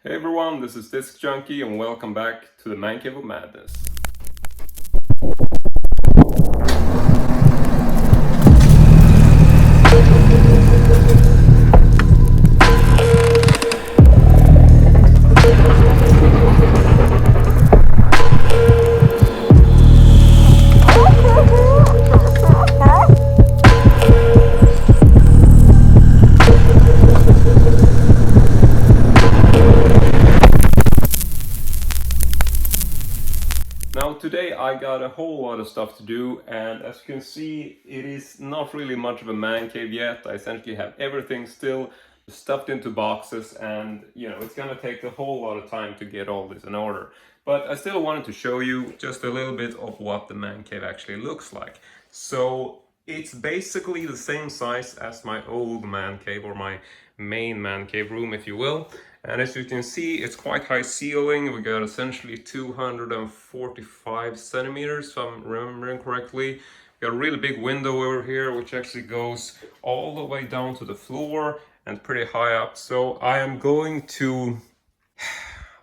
Hey everyone, this is Disc Junkie and welcome back to the Mancave of Madness. Now today I got a whole lot of stuff to do, and as you can see it is not really much of a man cave yet. I essentially have everything still stuffed into boxes, and it's gonna take a whole lot of time to get all this in order. But I still wanted to show you just a little bit of what the man cave actually looks like. So it's basically the same size as my old man cave, or my main man cave room if you will. And as you can see, it's quite high ceiling. We got essentially 245 centimeters, if I'm remembering correctly. We got a really big window over here, which actually goes all the way down to the floor and pretty high up. So I am going to...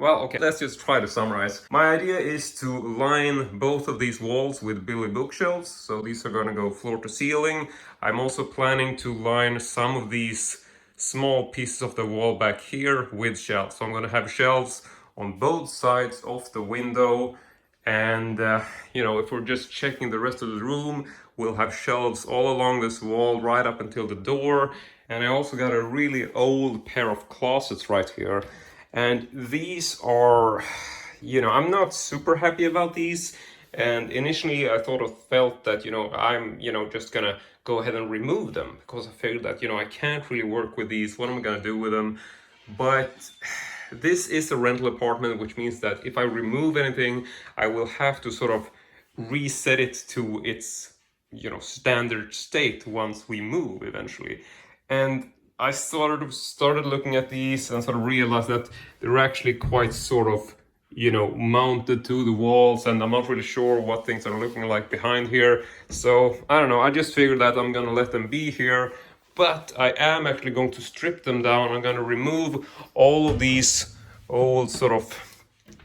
Well, okay, let's just try to summarize. My idea is to line both of these walls with Billy bookshelves. So these are gonna go floor to ceiling. I'm also planning to line some of these small pieces of the wall back here with shelves. So I'm going to have shelves on both sides of the window, and if we're just checking the rest of the room, we'll have shelves all along this wall right up until the door. And I also got a really old pair of closets right here, and these are, I'm not super happy about these. And initially I felt that, I'm, just gonna go ahead and remove them, because I figured that, I can't really work with these. What am I gonna do with them? But this is a rental apartment, which means that if I remove anything, I will have to sort of reset it to its, standard state once we move eventually. And I started looking at these and sort of realized that they're actually quite sort of mounted to the walls, and I'm not really sure what things are looking like behind here. So I don't know, I just figured that I'm gonna let them be here, but I am actually going to strip them down. I'm gonna remove all of these old sort of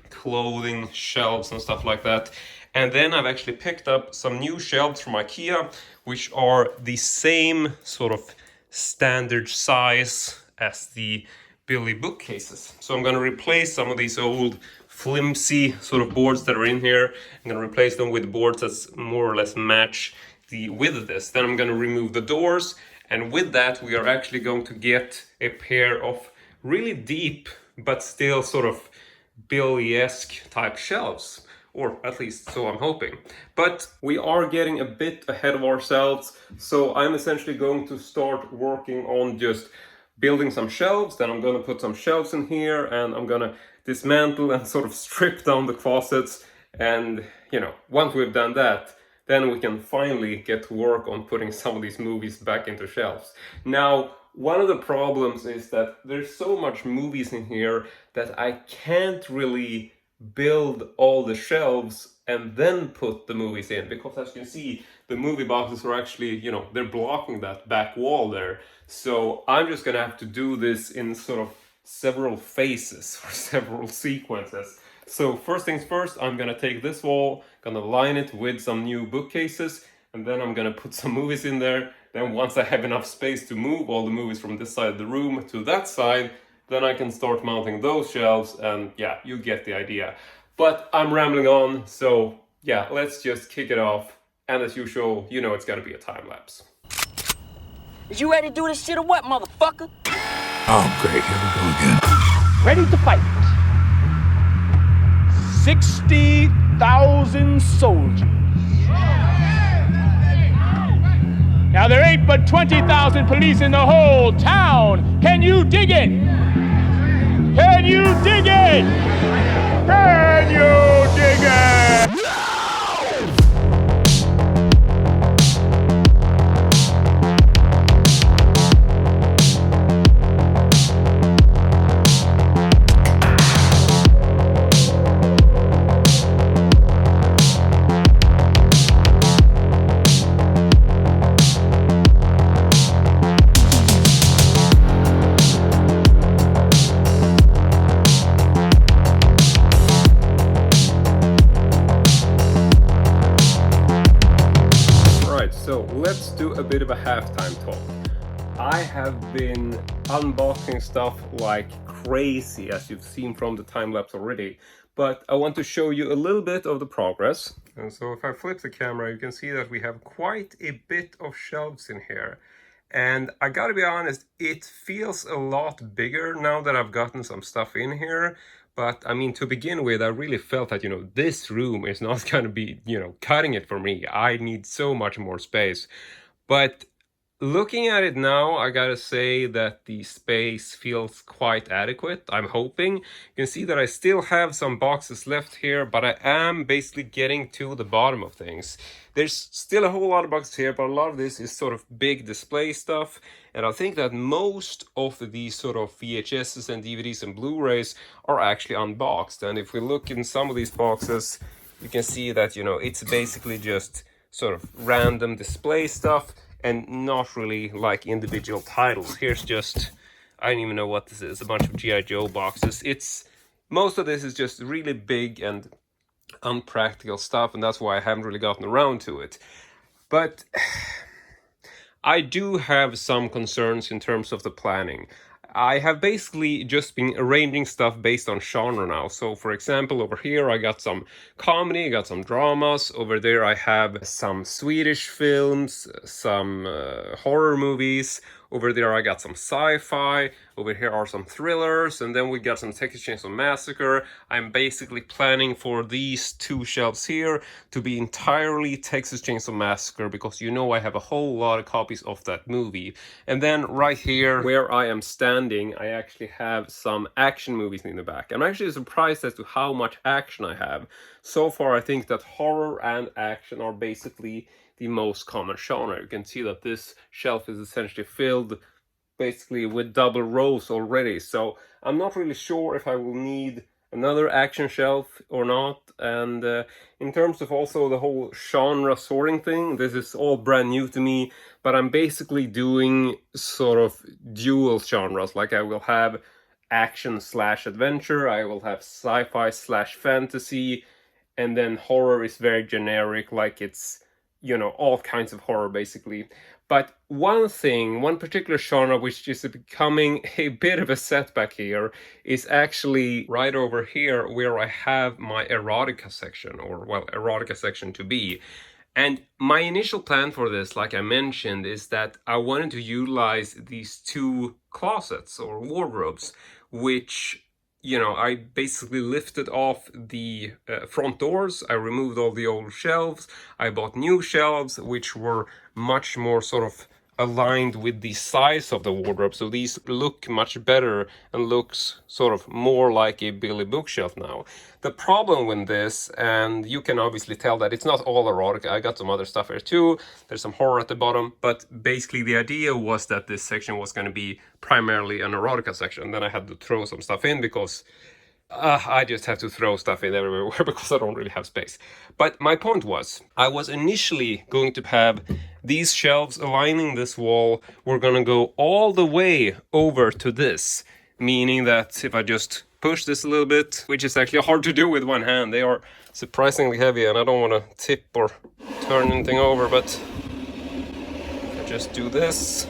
clothing shelves and stuff like that. And then I've actually picked up some new shelves from IKEA, which are the same sort of standard size as the Billy bookcases. So I'm going to replace some of these old flimsy sort of boards that are in here. I'm going to replace them with boards that more or less match the width of this. Then I'm going to remove the doors, and with that we are actually going to get a pair of really deep but still sort of Billy-esque type shelves, or at least so I'm hoping. But we are getting a bit ahead of ourselves, so I'm essentially going to start working on just building some shelves. Then I'm going to put some shelves in here, and I'm going to dismantle and sort of strip down the closets. And once we've done that, then we can finally get to work on putting some of these movies back into shelves. Now, one of the problems is that there's so much movies in here that I can't really build all the shelves and then put the movies in, because as you can see, the movie boxes are actually, they're blocking that back wall there. So I'm just gonna have to do this in sort of several phases or several sequences. So first things first, I'm gonna take this wall, gonna line it with some new bookcases, and then I'm gonna put some movies in there. Then once I have enough space to move all the movies from this side of the room to that side, then I can start mounting those shelves, and yeah, you get the idea. But I'm rambling on, so yeah, let's just kick it off. And as usual, it's gotta be a time lapse. Is you ready to do this shit or what, motherfucker? Oh, great. Here we go again. Ready to fight. 60,000 soldiers. Now, there ain't but 20,000 police in the whole town. Can you dig it? Can you dig it? Can you dig it? bit of a halftime talk. I have been unboxing stuff like crazy, as you've seen from the time lapse already, but I want to show you a little bit of the progress. And so if I flip the camera, you can see that we have quite a bit of shelves in here. And I gotta be honest, it feels a lot bigger now that I've gotten some stuff in here. But I mean, to begin with, I really felt that, this room is not gonna be, cutting it for me. I need so much more space. But looking at it now, I gotta say that the space feels quite adequate, I'm hoping. You can see that I still have some boxes left here, but I am basically getting to the bottom of things. There's still a whole lot of boxes here, but a lot of this is sort of big display stuff. And I think that most of these sort of VHSs and DVDs and Blu-rays are actually unboxed. And if we look in some of these boxes, you can see that, it's basically just sort of random display stuff and not really like individual titles. Here's just, I don't even know what this is, a bunch of G.I. Joe boxes. Most of this is just really big and unpractical stuff, and that's why I haven't really gotten around to it. But I do have some concerns in terms of the planning. I have basically just been arranging stuff based on genre now. So for example, over here I got some comedy, I got some dramas. Over there I have some Swedish films, some horror movies. Over there I got some sci-fi. Over here are some thrillers. And then we got some Texas Chainsaw Massacre. I'm basically planning for these two shelves here to be entirely Texas Chainsaw Massacre, because I have a whole lot of copies of that movie. And then right here where I am standing, I actually have some action movies in the back. I'm actually surprised as to how much action I have. So far I think that horror and action are basically the most common genre. You can see that this shelf is essentially filled basically with double rows already. So I'm not really sure if I will need another action shelf or not. And in terms of also the whole genre sorting thing, this is all brand new to me, but I'm basically doing sort of dual genres. Like I will have action/adventure, I will have sci-fi/fantasy, and then horror is very generic, like it's all kinds of horror basically. But one particular genre which is becoming a bit of a setback here is actually right over here where I have my erotica section, or erotica section to be. And my initial plan for this, like I mentioned, is that I wanted to utilize these two closets or wardrobes, which I basically lifted off the front doors. I removed all the old shelves. I bought new shelves, which were much more sort of aligned with the size of the wardrobe. So these look much better and looks sort of more like a Billy bookshelf now. The problem with this, and you can obviously tell that it's not all erotic. I got some other stuff here too. There's some horror at the bottom, but basically the idea was that this section was going to be primarily an erotica section. Then I had to throw some stuff in because I just have to throw stuff in everywhere because I don't really have space. But my point was, I was initially going to have these shelves aligning this wall. We're going to go all the way over to this, meaning that if I just push this a little bit, which is actually hard to do with one hand, they are surprisingly heavy and I don't want to tip or turn anything over, but I just do this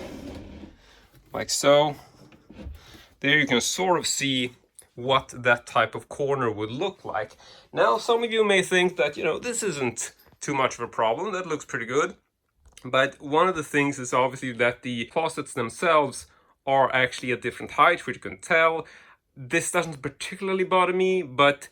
like so. There you can sort of see what that type of corner would look like. Now, some of you may think that, this isn't too much of a problem. That looks pretty good. But one of the things is obviously that the closets themselves are actually at different heights, which you can tell. This doesn't particularly bother me, but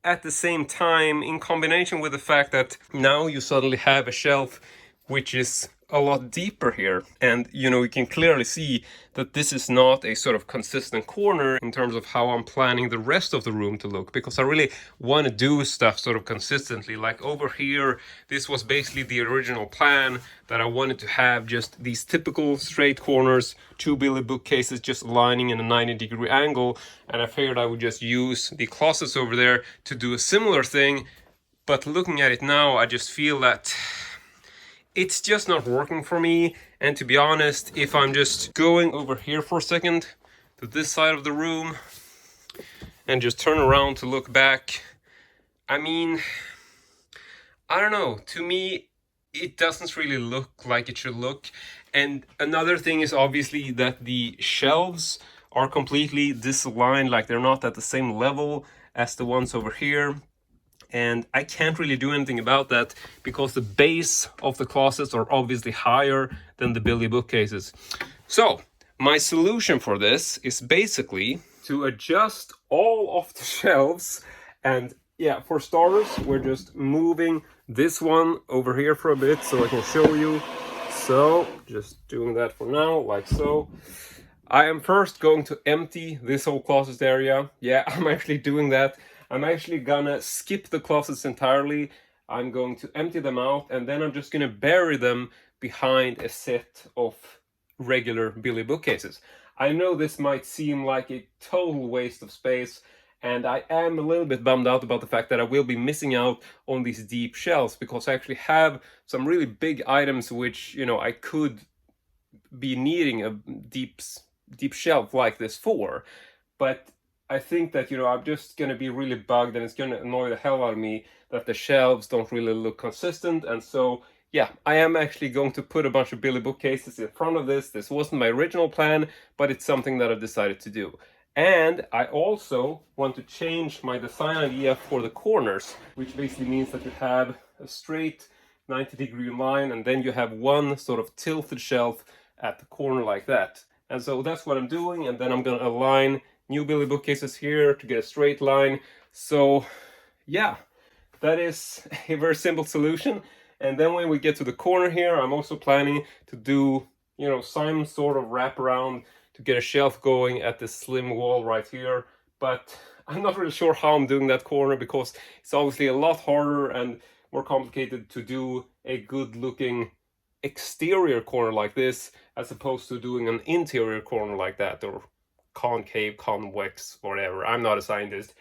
at the same time, in combination with the fact that now you suddenly have a shelf which is a lot deeper here, and you can clearly see that this is not a sort of consistent corner in terms of how I'm planning the rest of the room to look, because I really want to do stuff sort of consistently. Like over here, this was basically the original plan, that I wanted to have just these typical straight corners, two Billy bookcases just aligning in a 90-degree angle, and I figured I would just use the closets over there to do a similar thing. But looking at it now, I just feel that it's just not working for me. And to be honest, if I'm just going over here for a second to this side of the room and just turn around to look back, I mean, I don't know, to me it doesn't really look like it should look. And another thing is obviously that the shelves are completely disaligned, like they're not at the same level as the ones over here. And I can't really do anything about that because the base of the closets are obviously higher than the Billy bookcases. So my solution for this is basically to adjust all of the shelves. And yeah, for starters, we're just moving this one over here for a bit so I can show you. So just doing that for now, like so. I am first going to empty this whole closet area. Yeah, I'm actually doing that. I'm actually gonna skip the closets entirely. I'm going to empty them out, and then I'm just gonna bury them behind a set of regular Billy bookcases. I know this might seem like a total waste of space, and I am a little bit bummed out about the fact that I will be missing out on these deep shelves, because I actually have some really big items which, you know, I could be needing a deep shelf like this for. But I think that, you know, I'm just going to be really bugged, and it's going to annoy the hell out of me that the shelves don't really look consistent. And so, yeah, I am actually going to put a bunch of Billy bookcases in front of this. This wasn't my original plan, but it's something that I've decided to do. And I also want to change my design idea for the corners, which basically means that you have a straight 90-degree line, and then you have one sort of tilted shelf at the corner like that. And so that's what I'm doing, and then I'm going to align new Billy bookcases here to get a straight line. So yeah, that is a very simple solution. And then when we get to the corner here, I'm also planning to do, you know, some sort of wraparound to get a shelf going at this slim wall right here. But I'm not really sure how I'm doing that corner, because it's obviously a lot harder and more complicated to do a good looking exterior corner like this as opposed to doing an interior corner like that, or concave, convex, whatever. I'm not a scientist.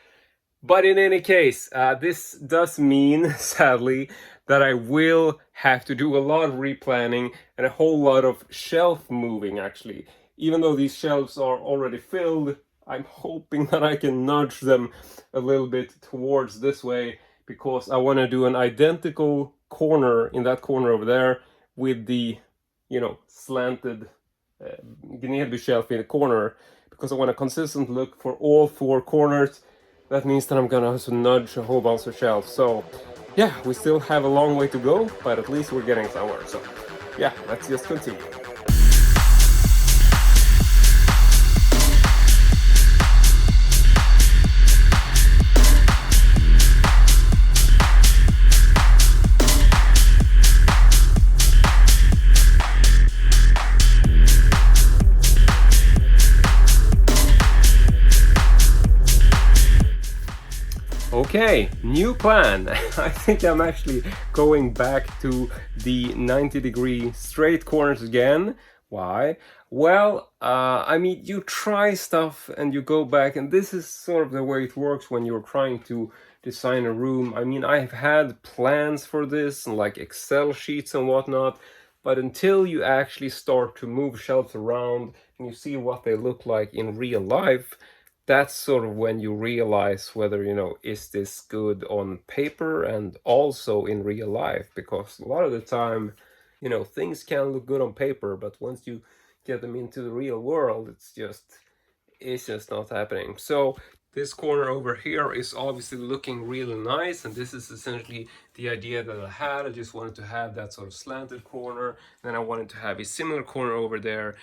But in any case, this does mean, sadly, that I will have to do a lot of replanning and a whole lot of shelf moving, actually. Even though these shelves are already filled, I'm hoping that I can nudge them a little bit towards this way, because I want to do an identical corner in that corner over there with the, you know, slanted Gneby shelf in the corner, because I want a consistent look for all four corners. That means that I'm gonna also nudge a whole bunch of shelves. So yeah, we still have a long way to go, but at least we're getting somewhere. So yeah, let's just continue. Okay, new plan. I think I'm actually going back to the 90-degree straight corners again. Why? Well, I mean, you try stuff and you go back, and this is sort of the way it works when you're trying to design a room. I mean, I've had plans for this, and like Excel sheets and whatnot, but until you actually start to move shelves around and you see what they look like in real life, that's sort of when you realize whether, you know, is this good on paper and also in real life. Because a lot of the time, you know, things can look good on paper, but once you get them into the real world, it's just not happening. So this corner over here is obviously looking really nice, and this is essentially the idea that I had. I just wanted to have that sort of slanted corner, then I wanted to have a similar corner over there.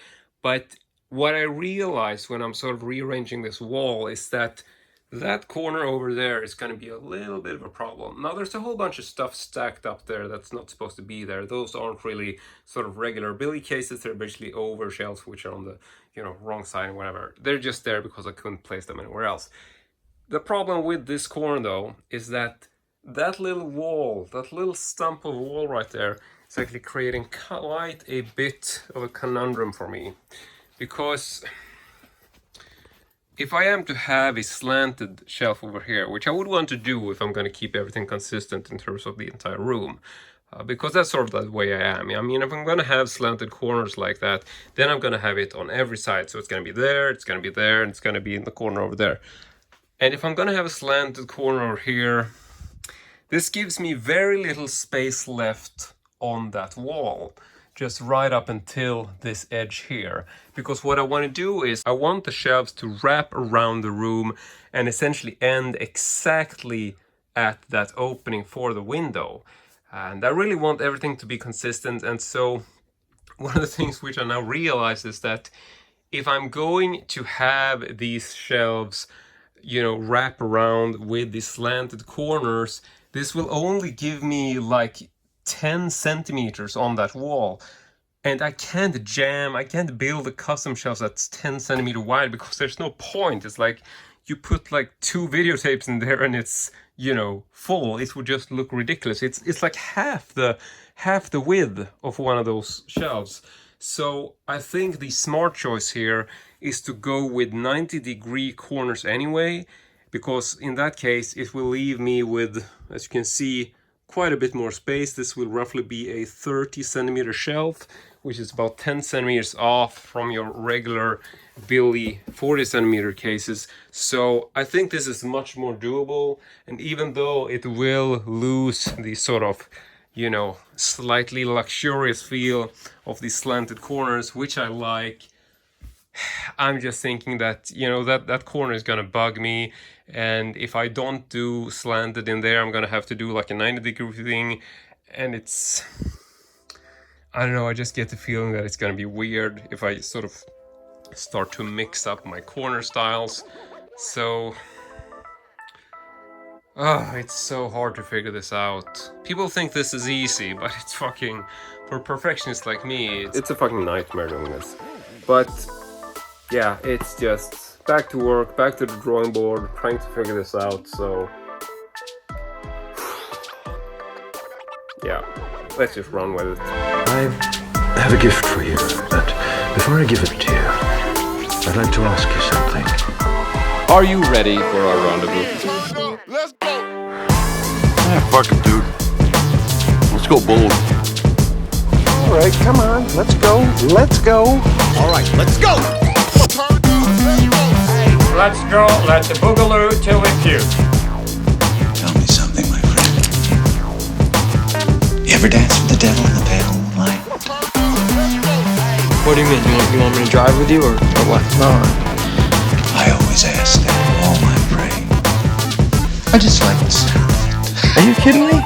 But what I realized when I'm sort of rearranging this wall is that that corner over there is going to be a little bit of a problem. Now, there's a whole bunch of stuff stacked up there that's not supposed to be there. Those aren't really sort of regular Billy cases. They're basically over shelves, which are on the, you know, wrong side and whatever. They're just there because I couldn't place them anywhere else. The problem with this corner, though, is that that little wall, that little stump of a wall right there, is actually creating quite a bit of a conundrum for me. Because if I am to have a slanted shelf over here, which I would want to do if I'm going to keep everything consistent in terms of the entire room, because that's sort of the way I am. I mean, if I'm going to have slanted corners like that, then I'm going to have it on every side. So it's going to be there, it's going to be there, and it's going to be in the corner over there. And if I'm going to have a slanted corner over here, this gives me very little space left on that wall, just right up until this edge here. Because what I want to do is I want the shelves to wrap around the room and essentially end exactly at that opening for the window. And I really want everything to be consistent. And so one of the things which I now realize is that if I'm going to have these shelves, you know, wrap around with these slanted corners, this will only give me like 10 centimeters on that wall. And I can't build a custom shelf that's 10 centimeter wide because there's no point. It's like you put like 2 videotapes in there and it's, you know, full. It would just look ridiculous. It's like half the width of one of those shelves. So I think the smart choice here is to go with 90-degree corners anyway, because in that case it will leave me with, as you can see, quite a bit more space. This will roughly be a 30 centimeter shelf, which is about 10 centimeters off from your regular Billy 40 centimeter cases. So I think this is much more doable, and even though it will lose the sort of, you know, slightly luxurious feel of these slanted corners, which I like, I'm just thinking that, you know, that corner is gonna bug me, and if I don't do slanted in there, I'm gonna have to do like a 90-degree thing, and it's, I don't know, I just get the feeling that it's gonna be weird if I sort of start to mix up my corner styles. So it's so hard to figure this out. People think this is easy, but it's fucking, for perfectionists like me, it's a fucking nightmare doing this. But yeah, it's just back to work, back to the drawing board, trying to figure this out. So yeah, let's just run with it. I have a gift for you, but before I give it to you, I'd like to ask you something. Are you ready for our rendezvous? Let's go! Yeah, fuck it, dude. Let's go bold. All right, come on, let's go. Let's go. All right, let's go! Let's go, let the boogaloo till we puke. Tell me something, my friend. You ever dance with the devil in the pale moonlight? What do you mean? You want me to drive with you or what? No. I always ask that of all my prey. I just like the sound of it. Are you kidding me?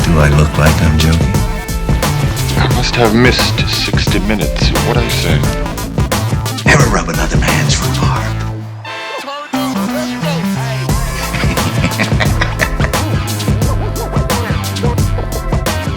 Do I look like I'm joking? I must have missed 60 minutes. What I say? Ever rub another man's rhubarb?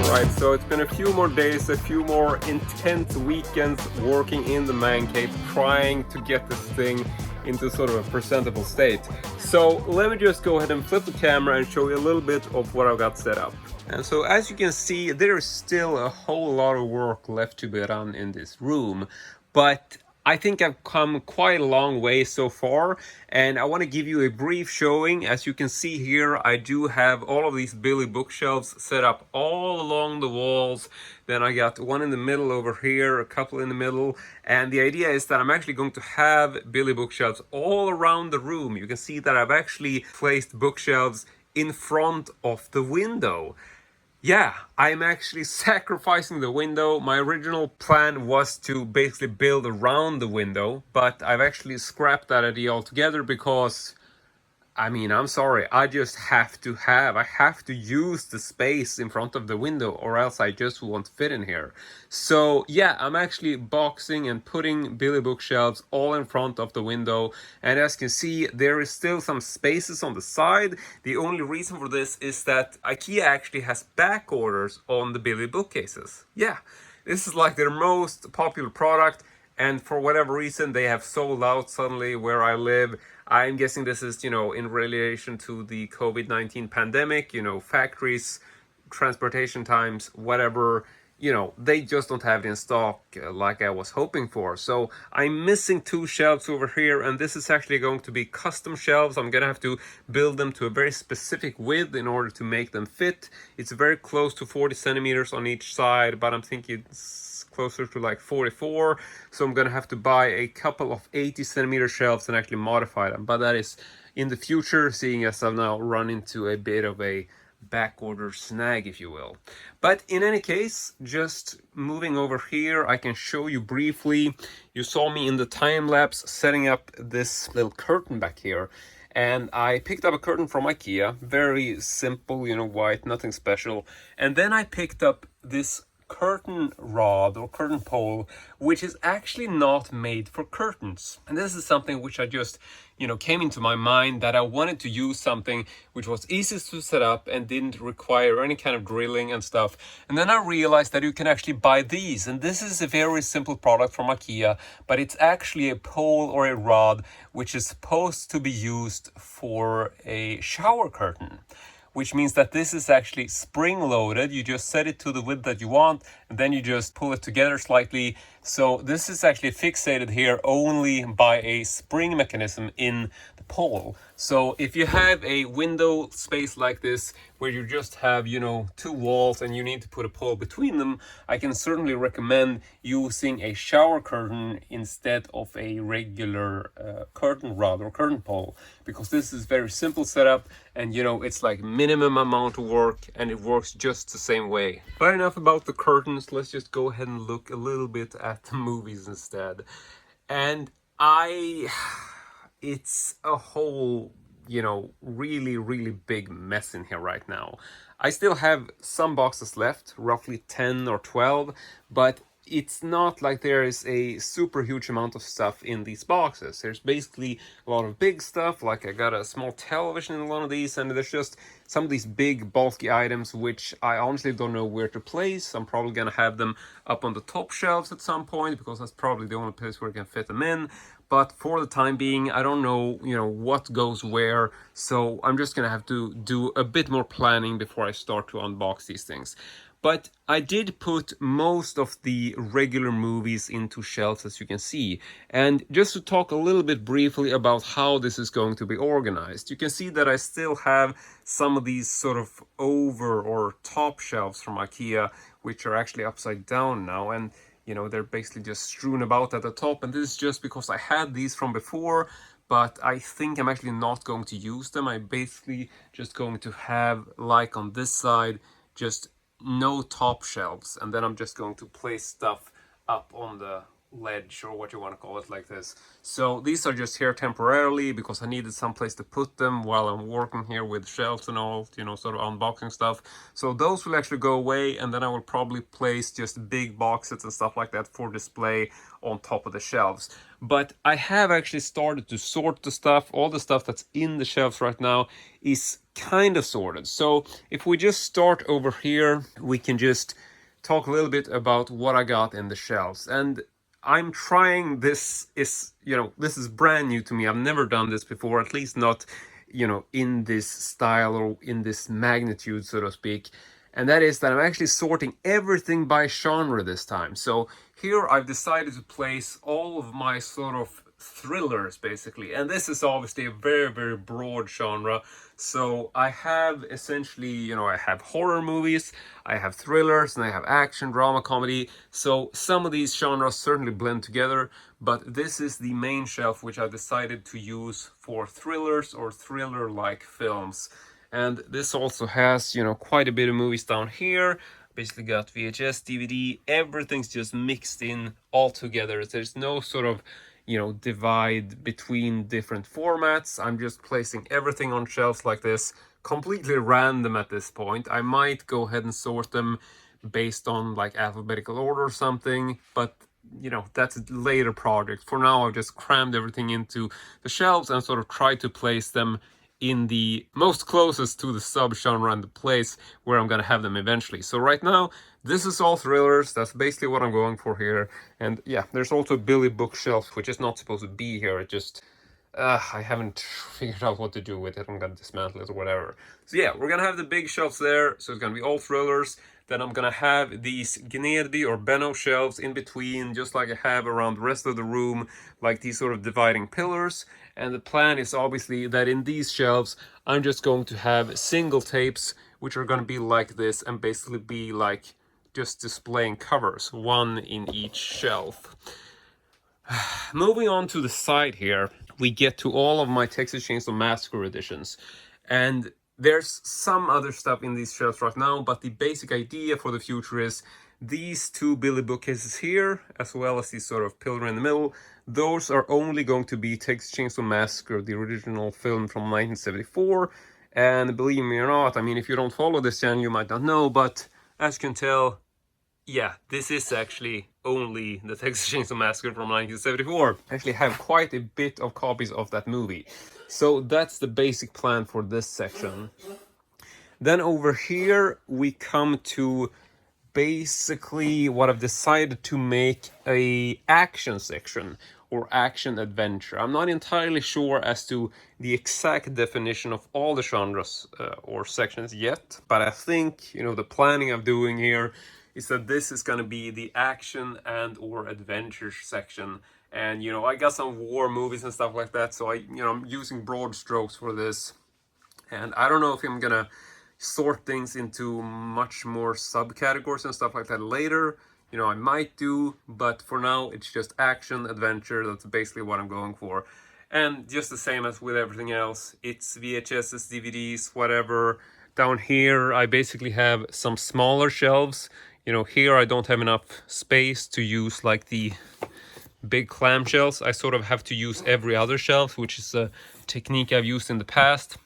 Right, so it's been a few more days, a few more intense weekends working in the man cave, trying to get this thing into sort of a presentable state. So let me just go ahead and flip the camera and show you a little bit of what I've got set up. And so as you can see, there is still a whole lot of work left to be done in this room, but I think I've come quite a long way so far, and I want to give you a brief showing. As you can see here, I do have all of these Billy bookshelves set up all along the walls. Then I got one in the middle over here, a couple in the middle, and the idea is that I'm actually going to have Billy bookshelves all around the room. You can see that I've actually placed bookshelves in front of the window. Yeah, I'm actually sacrificing the window. My original plan was to basically build around the window, but I've actually scrapped that idea altogether because, I mean, I'm sorry, I have to use the space in front of the window, or else I just won't fit in here. So yeah, I'm actually boxing and putting Billy bookshelves all in front of the window, and as you can see, there is still some spaces on the side. The only reason for this is that IKEA actually has back orders on the Billy bookcases. Yeah, this is like their most popular product, and for whatever reason they have sold out suddenly where I live. I'm guessing this is, you know, in relation to the COVID-19 pandemic, you know, factories, transportation times, whatever, you know, they just don't have it in stock like I was hoping for. So I'm missing 2 shelves over here, and this is actually going to be custom shelves. I'm gonna have to build them to a very specific width in order to make them fit. It's very close to 40 centimeters on each side, but I'm thinking it's closer to like 44, so I'm gonna have to buy a couple of 80 centimeter shelves and actually modify them, but that is in the future, seeing as I've now run into a bit of a backorder snag, if you will. But in any case, just moving over here, I can show you briefly. You saw me in the time lapse setting up this little curtain back here. And I picked up a curtain from IKEA, very simple, you know, white, nothing special. And then I picked up this curtain rod or curtain pole, which is actually not made for curtains. And this is something which I just, you know, came into my mind, that I wanted to use something which was easiest to set up and didn't require any kind of drilling and stuff. And then I realized that you can actually buy these, and this is a very simple product from IKEA, but it's actually a pole or a rod which is supposed to be used for a shower curtain, which means that this is actually spring loaded. You just set it to the width that you want, and then you just pull it together slightly. So this is actually fixated here only by a spring mechanism in the pole. So if you have a window space like this, where you just have, you know, two walls and you need to put a pole between them, I can certainly recommend using a shower curtain instead of a regular curtain rod or curtain pole, because this is very simple setup, and you know, it's like minimum amount of work and it works just the same way. But enough about the curtains, let's just go ahead and look a little bit at the movies instead. And it's a whole, you know, really big mess in here right now. I still have some boxes left, roughly 10 or 12, but it's not like there is a super huge amount of stuff in these boxes. There's basically a lot of big stuff, like I got a small television in one of these, and there's just some of these big bulky items which I honestly don't know where to place. I'm probably gonna have them up on the top shelves at some point, because that's probably the only place where I can fit them in. But for the time being, I don't know, you know, what goes where, so I'm just gonna have to do a bit more planning before I start to unbox these things. But I did put most of the regular movies into shelves, as you can see. And just to talk a little bit briefly about how this is going to be organized, you can see that I still have some of these sort of over or top shelves from IKEA, which are actually upside down now. And you know, they're basically just strewn about at the top, and this is just because I had these from before, but I think I'm actually not going to use them. I'm basically just going to have, like on this side, just no top shelves, and then I'm just going to place stuff up on the ledge, or what you want to call it, like this. So these are just here temporarily because I needed some place to put them while I'm working here with shelves and all, you know, sort of unboxing stuff. So those will actually go away, and then I will probably place just big boxes and stuff like that for display on top of the shelves. But I have actually started to sort the stuff. All the stuff that's in the shelves right now is kind of sorted. So if we just start over here, we can just talk a little bit about what I got in the shelves. And I'm trying this, you know, this is brand new to me. I've never done this before, at least not, you know, in this style or in this magnitude, so to speak. And that is that I'm actually sorting everything by genre this time. So here I've decided to place all of my sort of thrillers, basically. And this is obviously a very broad genre. So I have essentially, you know, I have horror movies, I have thrillers, and I have action, drama, comedy. So some of these genres certainly blend together, but this is the main shelf which I decided to use for thrillers or thriller-like films. And this also has, you know, quite a bit of movies down here. Basically got VHS, DVD, everything's just mixed in all together. There's no sort of, you know, divide between different formats. I'm just placing everything on shelves like this, completely random at this point. I might go ahead and sort them based on like alphabetical order or something, but you know, that's a later project. For now, I've just crammed everything into the shelves and sort of tried to place them in the most closest to the sub-genre and the place where I'm gonna have them eventually. So right now, this is all thrillers. That's basically what I'm going for here. And yeah, there's also a Billy bookshelf, which is not supposed to be here. It just, I haven't figured out what to do with it. I'm gonna dismantle it or whatever. So yeah, we're gonna have the big shelves there. So it's gonna be all thrillers. Then I'm gonna have these Gnedi or Benno shelves in between, just like I have around the rest of the room, like these sort of dividing pillars. And the plan is obviously that in these shelves, I'm just going to have single tapes, which are gonna be like this and basically be like just displaying covers, one in each shelf. Moving on to the side here, we get to all of my Texas Chainsaw Massacre editions. And There's some other stuff in these shelves right now, but the basic idea for the future is these two Billy bookcases here, as well as these sort of pillar in the middle, those are only going to be Texas Chainsaw Massacre, the original film from 1974. And believe me or not, I mean, if you don't follow this channel, you might not know, but as you can tell, yeah, this is actually only the Texas Chainsaw Massacre from 1974. I actually have quite a bit of copies of that movie. So that's the basic plan for this section. Then over here we come to basically what I've decided to make a action section or action adventure. I'm not entirely sure as to the exact definition of all the genres or sections yet, but I think, you know, the planning I'm doing here is that this is going to be the action and or adventure section. And, you know, I got some war movies and stuff like that, so I'm using broad strokes for this. And I don't know if I'm gonna sort things into much more subcategories and stuff like that later. You know, I might do, but for now it's just action, adventure. That's basically what I'm going for. And just the same as with everything else, it's VHSs, DVDs, whatever. Down here I basically have some smaller shelves. You know, here I don't have enough space to use like the big clamshells. I sort of have to use every other shelf, which is a technique I've used in the past.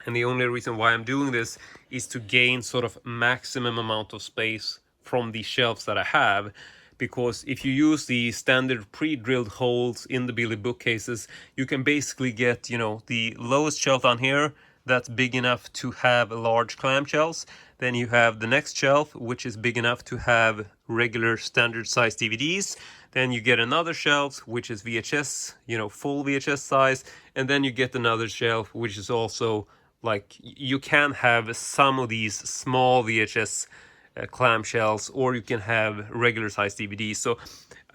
And the only reason why I'm doing this is to gain sort of maximum amount of space from the shelves that I have. Because if you use the standard pre-drilled holes in the Billy bookcases, you can basically get, you know, the lowest shelf on here that's big enough to have large clamshells. Then you have the next shelf, which is big enough to have regular standard size DVDs. Then you get another shelf, which is VHS, you know, full VHS size. And then you get another shelf, which is also like, you can have some of these small VHS clamshells, or you can have regular size DVDs. So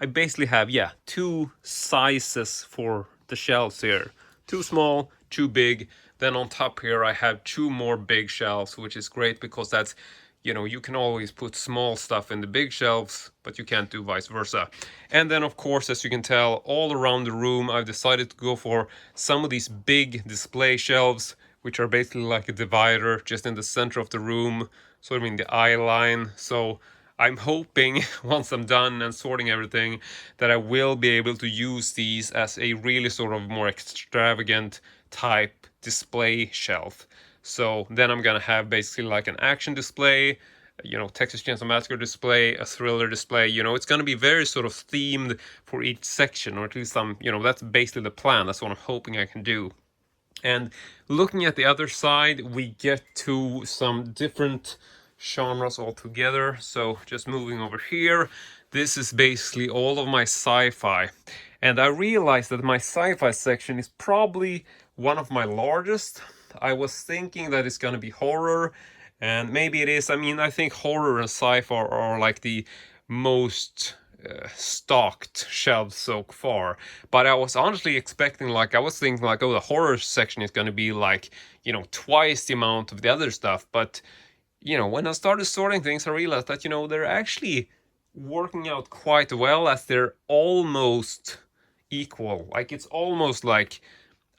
I basically have, yeah, two sizes for the shelves here. Too small, too big. Then on top here I have two more big shelves, which is great because that's, you know, you can always put small stuff in the big shelves, but you can't do vice versa. And then of course, as you can tell, all around the room I've decided to go for some of these big display shelves, which are basically like a divider just in the center of the room, sort of in the eye line. So I'm hoping once I'm done and sorting everything that I will be able to use these as a really sort of more extravagant type display shelf. So then I'm gonna have basically like an action display, you know, Texas Chainsaw Massacre display, a thriller display. You know, it's gonna be very sort of themed for each section, or at least you know, that's basically the plan. That's what I'm hoping I can do. And looking at the other side, we get to some different genres altogether. So just moving over here, this is basically all of my sci-fi. And I realized that my sci-fi section is probably one of my largest. I was thinking that it's gonna be horror, and maybe it is. I mean, I think horror and sci-fi are like the most stocked shelves so far, but I was honestly expecting, like, I was thinking like, oh, the horror section is going to be like, you know, twice the amount of the other stuff. But you know, when I started sorting things, I realized that, you know, they're actually working out quite well, as they're almost equal. Like, it's almost like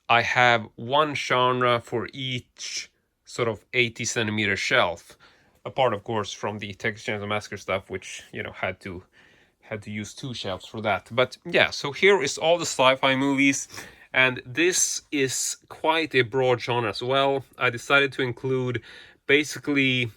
I have one genre for each sort of 80 centimeter shelf, apart of course from the Texas Chainsaw Massacre stuff, which, you know, had to use two shelves for that. But yeah, so here is all the sci-fi movies, and this is quite a broad genre as well. I decided to include basically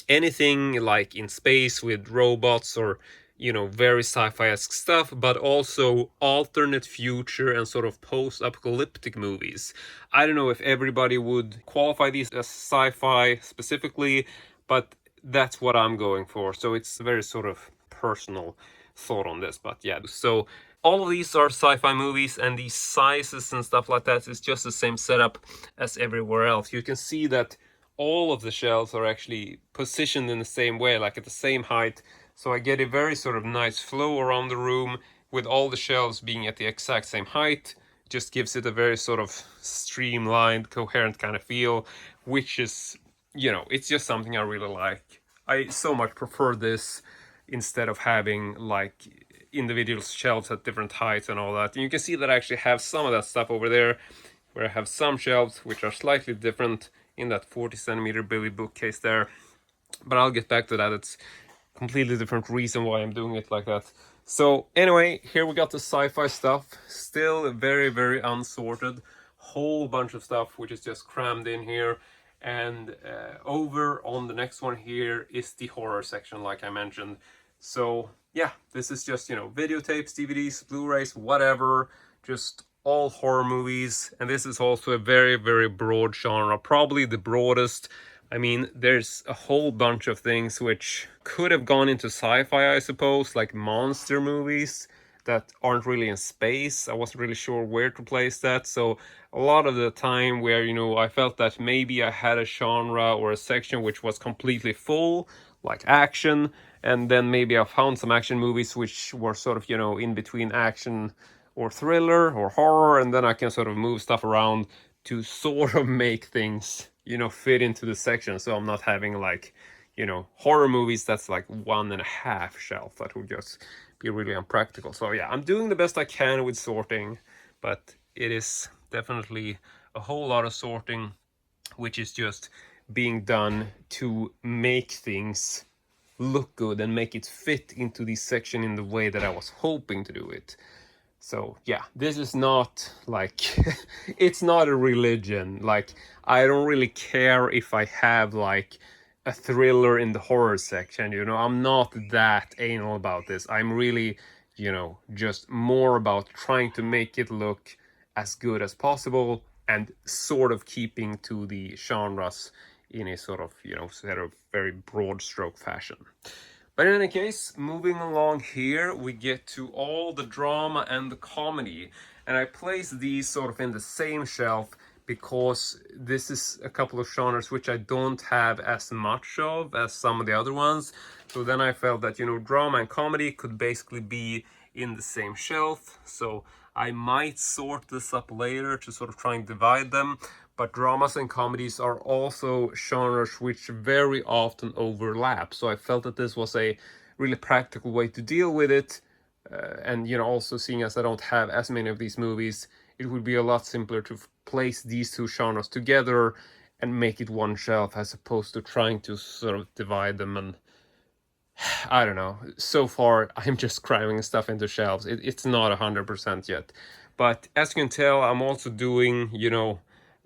anything like in space with robots, or, you know, very sci-fi-esque stuff, but also alternate future and sort of post-apocalyptic movies. I don't know if everybody would qualify these as sci-fi specifically, but that's what I'm going for. So it's very sort of personal thought on this, but yeah. So all of these are sci-fi movies, and these sizes and stuff like that is just the same setup as everywhere else. You can see that all of the shelves are actually positioned in the same way, like at the same height. So I get a very sort of nice flow around the room with all the shelves being at the exact same height. Just gives it a very sort of streamlined, coherent kind of feel, which is, you know, it's just something I really like. I so much prefer this instead of having like individual shelves at different heights and all that. And you can see that I actually have some of that stuff over there, where I have some shelves which are slightly different in that 40 centimeter Billy bookcase there. But I'll get back to that. It's completely different reason why I'm doing it like that. So anyway, here we got the sci-fi stuff, still very, very unsorted. Whole bunch of stuff which is just crammed in here. And over on the next one here is the horror section, like I mentioned. So yeah, this is just, you know, videotapes, DVDs, Blu-rays, whatever, just all horror movies. And this is also a very, very broad genre, probably the broadest. I mean, there's a whole bunch of things which could have gone into sci-fi, I suppose, like monster movies that aren't really in space. I wasn't really sure where to place that. So a lot of the time where, you know, I felt that maybe I had a genre or a section which was completely full, like action, and then maybe I found some action movies which were sort of, you know, in between action or thriller or horror, and then I can sort of move stuff around to sort of make things, you know, fit into the section. So I'm not having like, you know, horror movies that's like 1.5 shelf. That would just be really unpractical. So yeah, I'm doing the best I can with sorting, but it is definitely a whole lot of sorting, which is just being done to make things look good and make it fit into this section in the way that I was hoping to do it. So yeah, this is not like, it's not a religion. Like, I don't really care if I have like a thriller in the horror section, you know, I'm not that anal about this. I'm really, you know, just more about trying to make it look as good as possible and sort of keeping to the genres in a sort of, you know, sort of very broad stroke fashion. But in any case, moving along here, we get to all the drama and the comedy. And I place these sort of in the same shelf because this is a couple of genres which I don't have as much of as some of the other ones. So then I felt that, you know, drama and comedy could basically be in the same shelf. So I might sort this up later to sort of try and divide them. But dramas and comedies are also genres which very often overlap. So I felt that this was a really practical way to deal with it. And, you know, also seeing as I don't have as many of these movies, it would be a lot simpler to place these two genres together and make it one shelf as opposed to trying to sort of divide them. And I don't know. So far, I'm just cramming stuff into shelves. It's not 100% yet. But as you can tell, I'm also doing, you know,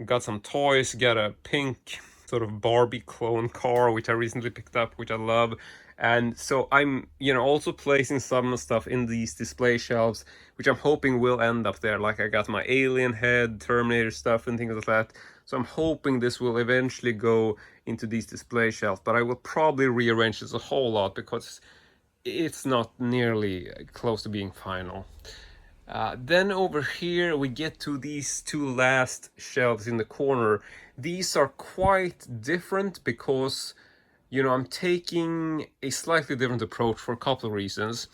got some toys, got a pink sort of Barbie clone car, which I recently picked up, which I love. And so I'm, you know, also placing some stuff in these display shelves, which I'm hoping will end up there. Like I got my Alien head, Terminator stuff and things like that. So I'm hoping this will eventually go into these display shelves, but I will probably rearrange this a whole lot because it's not nearly close to being final. Then over here we get to these two last shelves in the corner. These are quite different because, you know, I'm taking a slightly different approach for a couple of reasons.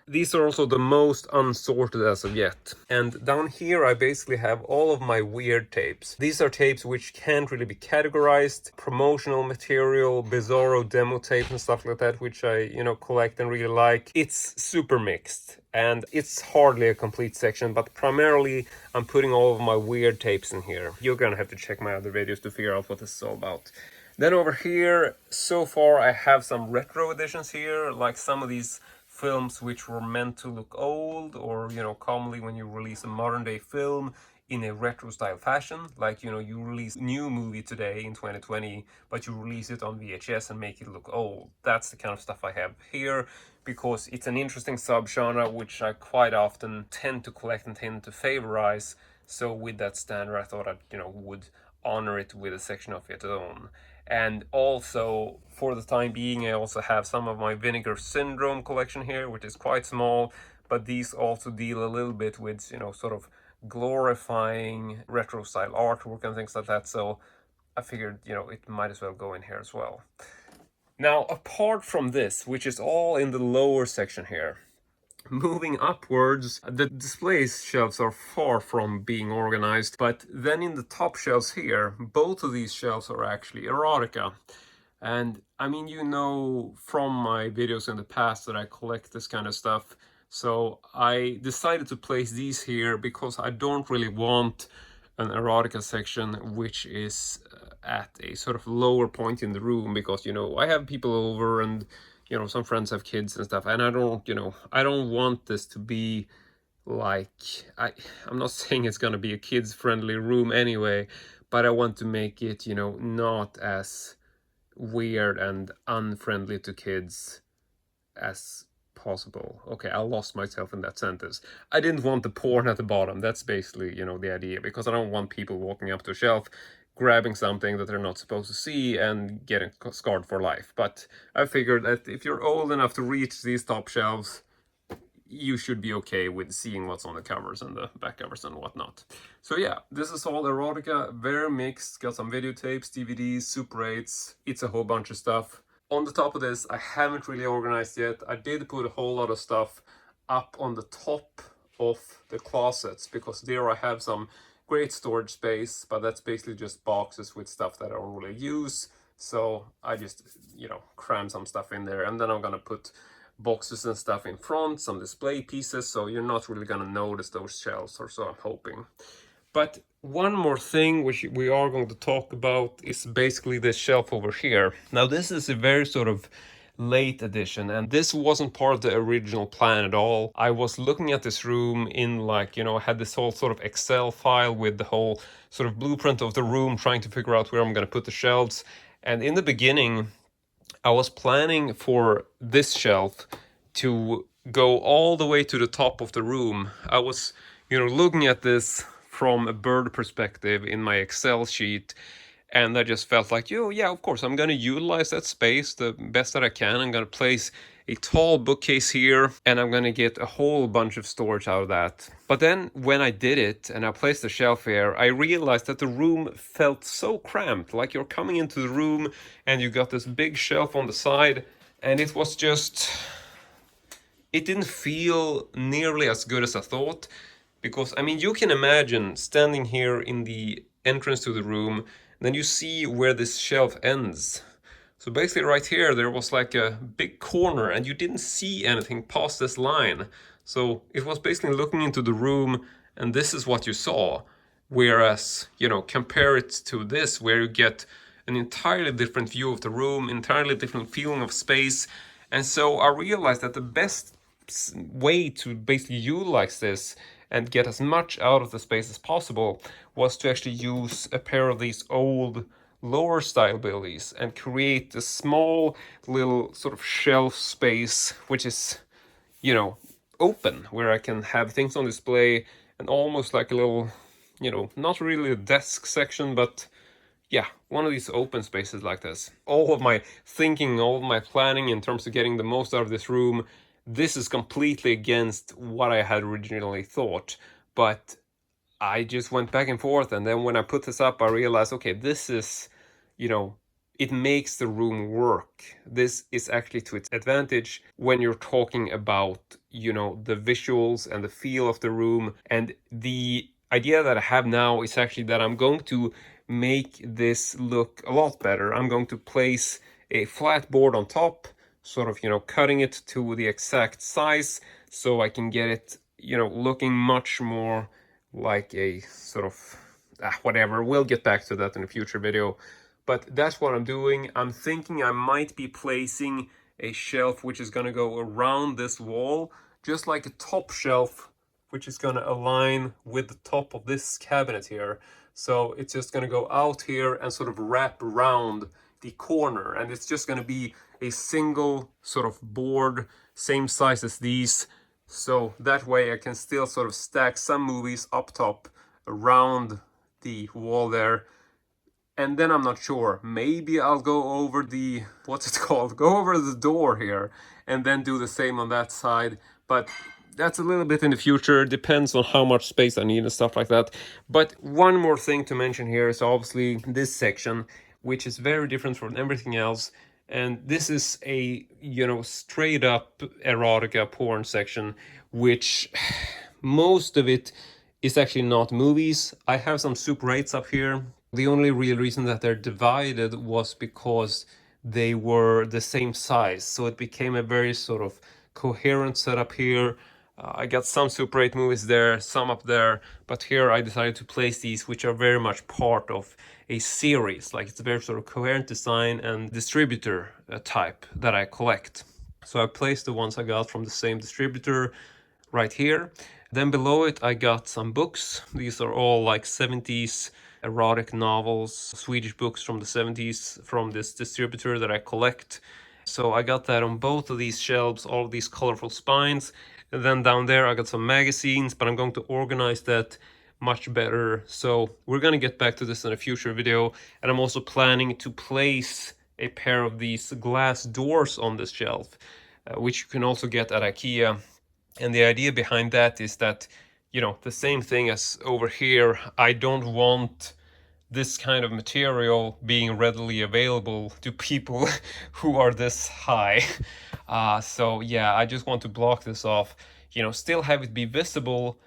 These are also the most unsorted as of yet. And down here I basically have all of my weird tapes. These are tapes which can't really be categorized. Promotional material, bizarro demo tapes and stuff like that, which I, you know, collect and really like. It's super mixed. And it's hardly a complete section, but primarily I'm putting all of my weird tapes in here. You're gonna have to check my other videos to figure out what this is all about. Then over here, so far I have some retro editions here, like some of these films which were meant to look old, or, you know, commonly when you release a modern day film in a retro style fashion, like, you know, you release a new movie today in 2020, but you release it on VHS and make it look old. That's the kind of stuff I have here, because it's an interesting subgenre which I quite often tend to collect and tend to favorize. So with that standard, I thought I, you know, would honor it with a section of its own. And also, for the time being, I also have some of my Vinegar Syndrome collection here, which is quite small, but these also deal a little bit with, you know, sort of glorifying retro style artwork and things like that. So I figured, you know, it might as well go in here as well. Now, apart from this, which is all in the lower section here, moving upwards, the display shelves are far from being organized, but then in the top shelves here, both of these shelves are actually erotica. And I mean, you know from my videos in the past that I collect this kind of stuff, so I decided to place these here because I don't really want an erotica section which is at a sort of lower point in the room, because, you know, I have people over and, you know, some friends have kids and stuff, and I don't, you know, I don't want this to be like, I'm not saying it's gonna be a kids friendly room anyway, but I want to make it, you know, not as weird and unfriendly to kids as possible. Okay, I lost myself in that sentence. I didn't want the porn at the bottom. That's basically, you know, the idea, because I don't want people walking up to a shelf, grabbing something that they're not supposed to see and getting scarred for life. But I figured that if you're old enough to reach these top shelves, you should be okay with seeing what's on the covers and the back covers and whatnot. So yeah, this is all erotica, very mixed. Got some videotapes, DVDs, Super 8s. It's a whole bunch of stuff. On the top of this, I haven't really organized yet. I did put a whole lot of stuff up on the top of the closets, because there I have some great storage space, but that's basically just boxes with stuff that I don't really use. So I just, you know, cram some stuff in there, and then I'm gonna put boxes and stuff in front, some display pieces, so you're not really gonna notice those shelves, or so I'm hoping. But one more thing which we are going to talk about is basically this shelf over here. Now this is a very sort of late addition, and this wasn't part of the original plan at all. I was looking at this room in, like, you know, I had this whole sort of Excel file with the whole sort of blueprint of the room, trying to figure out where I'm gonna put the shelves. And in the beginning, I was planning for this shelf to go all the way to the top of the room. I was, you know, looking at this from a bird perspective in my Excel sheet, and I just felt like, yeah, of course, I'm going to utilize that space the best that I can. I'm going to place a tall bookcase here, and I'm going to get a whole bunch of storage out of that. But then when I did it and I placed the shelf here, I realized that the room felt so cramped. Like you're coming into the room and you got this big shelf on the side, and it was just, it didn't feel nearly as good as I thought. Because, I mean, you can imagine standing here in the entrance to the room, then you see where this shelf ends. So basically right here, there was like a big corner and you didn't see anything past this line. So it was basically looking into the room and this is what you saw. Whereas, you know, compare it to this, where you get an entirely different view of the room, entirely different feeling of space. And so I realized that the best way to basically utilize this and get as much out of the space as possible was to actually use a pair of these old lower style billies and create a small little sort of shelf space, which is, you know, open, where I can have things on display and almost like a little, you know, not really a desk section, but yeah, one of these open spaces like this. All of my thinking, all of my planning in terms of getting the most out of this room, this is completely against what I had originally thought, but I just went back and forth, and then when I put this up, I realized, okay, this is, you know, it makes the room work. This is actually to its advantage when you're talking about, you know, the visuals and the feel of the room. And the idea that I have now is actually that I'm going to make this look a lot better. I'm going to place a flat board on top, sort of, you know, cutting it to the exact size so I can get it, you know, looking much more like a sort of, whatever, we'll get back to that in a future video. But that's what I'm doing. I'm thinking I might be placing a shelf which is going to go around this wall, just like a top shelf, which is going to align with the top of this cabinet here. So it's just going to go out here and sort of wrap around the corner, and it's just going to be a single sort of board, same size as these, so that way I can still sort of stack some movies up top around the wall there. And then I'm not sure, maybe I'll go over the, what's it called, go over the door here and then do the same on that side, but that's a little bit in the future, depends on how much space I need and stuff like that. But one more thing to mention here is obviously this section, which is very different from everything else. And this is a, you know, straight up erotica porn section, which most of it is actually not movies. I have some Super 8s up here. The only real reason that they're divided was because they were the same size. So it became a very sort of coherent setup here. I got some Super 8 movies there, some up there, but here I decided to place these, which are very much part of a series. Like, it's a very sort of coherent design and distributor type that I collect. So I placed the ones I got from the same distributor right here. Then below it I got some books. These are all like 70s erotic novels, Swedish books from the 70s from this distributor that I collect. So I got that on both of these shelves, all of these colorful spines. And then down there I got some magazines, but I'm going to organize that much better. So we're gonna get back to this in a future video. And I'm also planning to place a pair of these glass doors on this shelf, which you can also get at IKEA. And the idea behind that is that, you know, the same thing as over here, I don't want this kind of material being readily available to people who are this high. So yeah, I just want to block this off, you know, still have it be visible,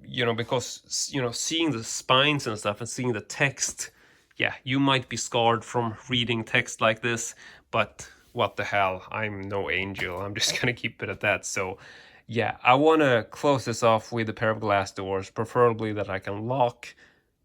you know, because, you know, seeing the spines and stuff and seeing the text, yeah, you might be scarred from reading text like this, but what the hell, I'm no angel. I'm just gonna keep it at that. So yeah, I want to close this off with a pair of glass doors, preferably that I can lock,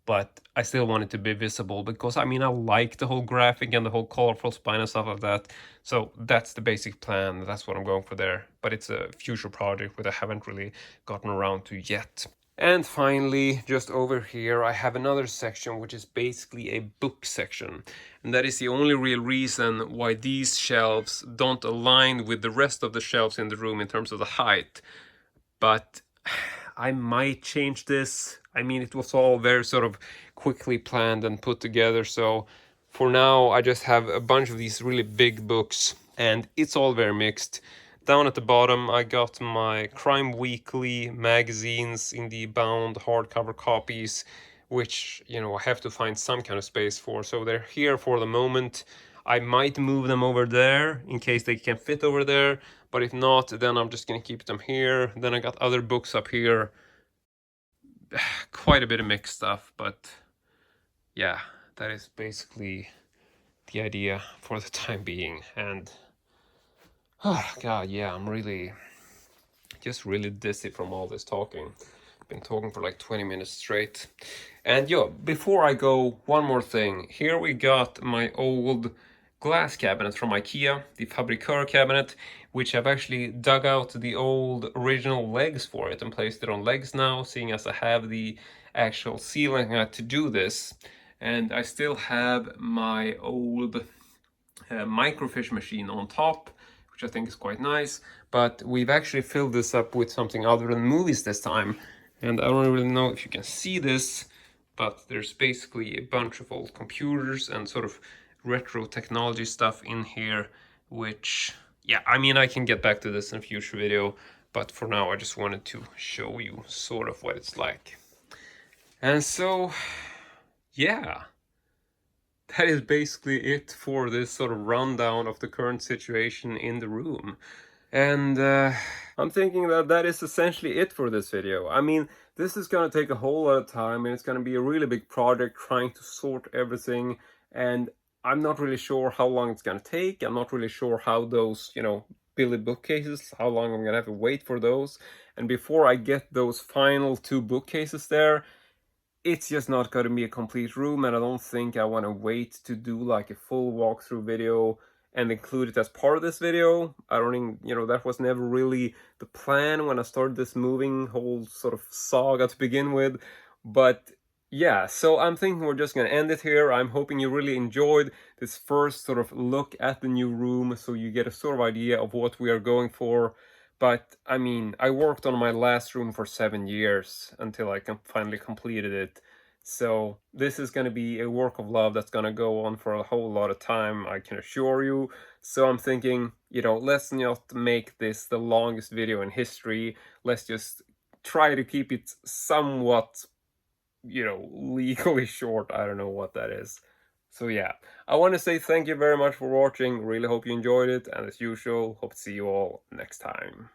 but I still want it to be visible because, I mean, I like the whole graphic and the whole colorful spine and stuff like that. So that's the basic plan. That's what I'm going for there. But it's a future project that I haven't really gotten around to yet. And finally, just over here, I have another section which is basically a book section. And that is the only real reason why these shelves don't align with the rest of the shelves in the room in terms of the height. But I might change this. I mean, it was all very sort of quickly planned and put together. So for now, I just have a bunch of these really big books and it's all very mixed. Down at the bottom, I got my Crime Weekly magazines in the bound hardcover copies, which, you know, I have to find some kind of space for. So they're here for the moment. I might move them over there in case they can fit over there. But if not, then I'm just going to keep them here. Then I got other books up here. Quite a bit of mixed stuff, but yeah, that is basically the idea for the time being. And oh god, yeah, I'm really dizzy from all this talking. I've been talking for like 20 minutes straight. And yo, before I go, one more thing. Here we got my old glass cabinet from IKEA, the Fabrikör cabinet, which I've actually dug out the old original legs for it and placed it on legs now, seeing as I have the actual ceiling to do this. And I still have my old microfiche machine on top, which I think is quite nice, but we've actually filled this up with something other than movies this time. And I don't really know if you can see this, but there's basically a bunch of old computers and sort of retro technology stuff in here, which, yeah, I mean, I can get back to this in a future video, but for now I just wanted to show you sort of what it's like. And so, yeah, that is basically it for this sort of rundown of the current situation in the room. And I'm thinking that that is essentially it for this video. I mean, this is going to take a whole lot of time and it's going to be a really big project trying to sort everything, and I'm not really sure how long it's going to take. I'm not really sure how those, you know, Billy bookcases, how long I'm going to have to wait for those. And before I get those final 2 bookcases there, it's just not going to be a complete room, and I don't think I want to wait to do like a full walkthrough video and include it as part of this video. I don't think, you know, that was never really the plan when I started this moving whole sort of saga to begin with. But yeah, so I'm thinking we're just going to end it here. I'm hoping you really enjoyed this first sort of look at the new room, so you get a sort of idea of what we are going for. But I mean, I worked on my last room for 7 years until I finally completed it. So this is going to be a work of love that's going to go on for a whole lot of time, I can assure you. So I'm thinking, you know, let's not make this the longest video in history. Let's just try to keep it somewhat, you know, legally short. I don't know what that is. So yeah, I want to say thank you very much for watching. Really hope you enjoyed it. And as usual, hope to see you all next time.